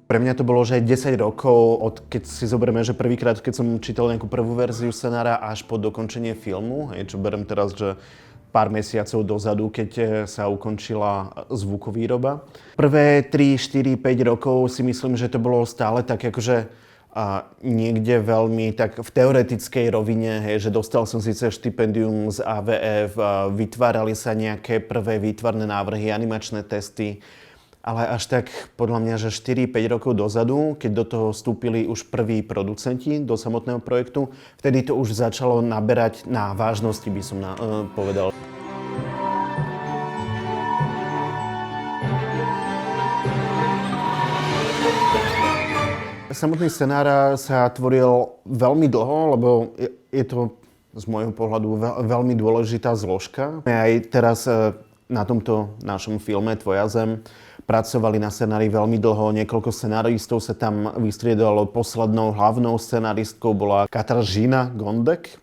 Pre mňa to bolo, že 10 rokov, keď si zoberieme, že prvýkrát, keď som čítal nejakú prvú verziu scenára až po dokončenie filmu, čo berem teraz, že pár mesiacov dozadu, keď sa ukončila zvukovýroba. Prvé 3, 4, 5 rokov si myslím, že to bolo stále tak akože niekde veľmi tak v teoretickej rovine, že dostal som síce štipendium z AVF, vytvárali sa nejaké prvé výtvarné návrhy, animačné testy, ale až tak podľa mňa, že 4-5 rokov dozadu, keď do toho vstúpili už prví producenti do samotného projektu, vtedy to už začalo naberať na vážnosti, by som povedal. Samotný scenár sa tvoril veľmi dlho, lebo je to z môjho pohľadu veľmi dôležitá zložka. Aj teraz na tomto našom filme Tvoja zem pracovali na scenári veľmi dlho, niekoľko scenáristov sa tam vystriedalo. Poslednou hlavnou scenáristkou bola Katarzyna Gondek,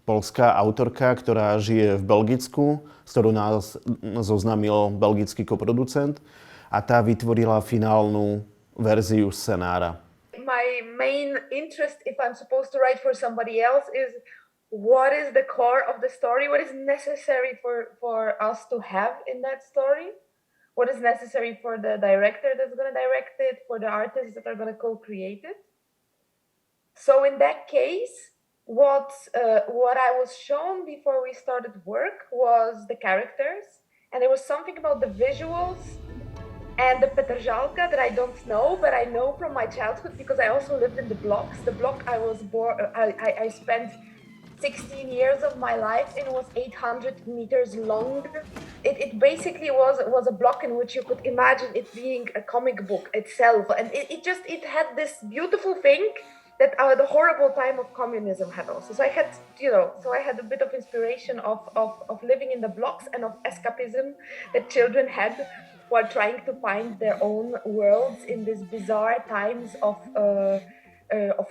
poľská autorka, ktorá žije v Belgicku, s ktorou nás zoznámil belgický koproducent, a tá vytvorila finálnu verziu scenára. My main interest, if I'm supposed to write for somebody else, is what is the core of the story, what is necessary for us to have in that story. What is necessary for the director that's going to direct it, for the artists that are going to co-create it. So in that case, what I was shown before we started work was the characters, and there was something about the visuals and the Petržalka that I don't know, but I know from my childhood because I also lived in the blocks. The block I was born, I spent 16 years of my life, and it was 800 meters long. It basically was a block in which you could imagine it being a comic book itself. And it had this beautiful thing that the horrible time of communism had also. So I had, I had a bit of inspiration of living in the blocks and of escapism that children had while trying to find their own worlds in these bizarre times of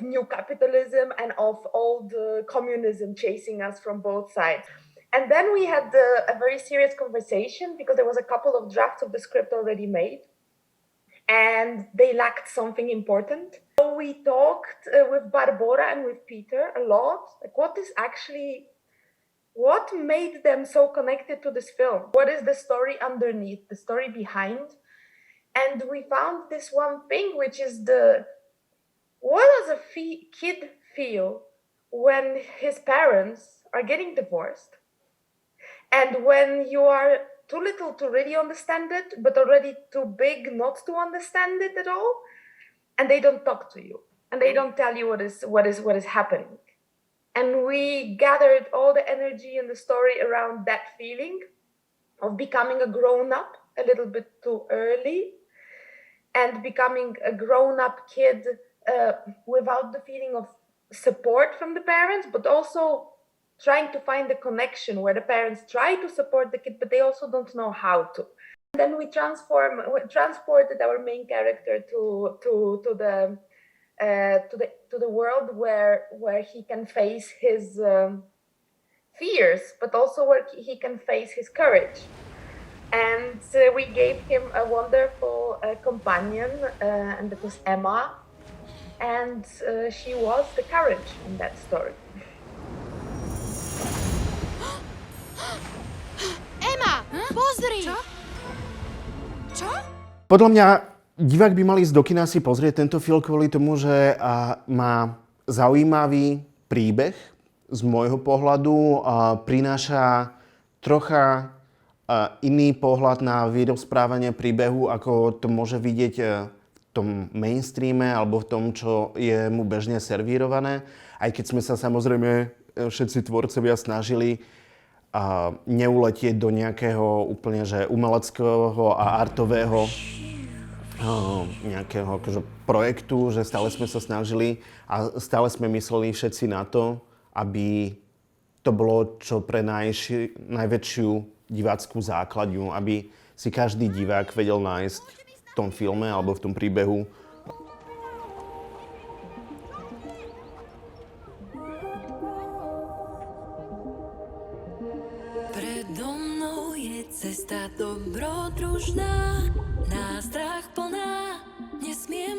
new capitalism and of old communism chasing us from both sides. And then we had a very serious conversation because there was a couple of drafts of the script already made and they lacked something important. So we talked with Barbora and with Peter a lot, like what made them so connected to this film? What is the story underneath, the story behind? And we found this one thing, which is what does a kid feel when his parents are getting divorced? And when you are too little to really understand it, but already too big not to understand it at all, and they don't talk to you, and they don't tell you what is happening. And we gathered all the energy in the story around that feeling of becoming a grown-up a little bit too early, and becoming a grown-up kid without the feeling of support from the parents, but also trying to find the connection where the parents try to support the kid, but they also don't know how to. And then we transported our main character to the world where he can face his fears, but also where he can face his courage. And we gave him a wonderful companion, and that was Emma. And she was the courage in that story. Emma, pozri! Čo? Podľa mňa divák by mal ísť do kina si pozrieť tento film kvôli tomu, že má zaujímavý príbeh z môjho pohľadu, prináša trocha iný pohľad na vyrozprávanie príbehu, ako to môže vidieť v tom mainstreame alebo v tom, čo je mu bežne servírované. Aj keď sme sa samozrejme všetci tvorcovia snažili neuletieť do nejakého úplne že umeleckého a artového nejakého akože projektu, že stále sme sa snažili a stále sme mysleli všetci na to, aby to bolo čo pre najväčšiu divácku základňu, aby si každý divák vedel nájsť v tom filme alebo v tom príbehu Predo mnou je cesta dobrodružná, nástrah plná, nesmiem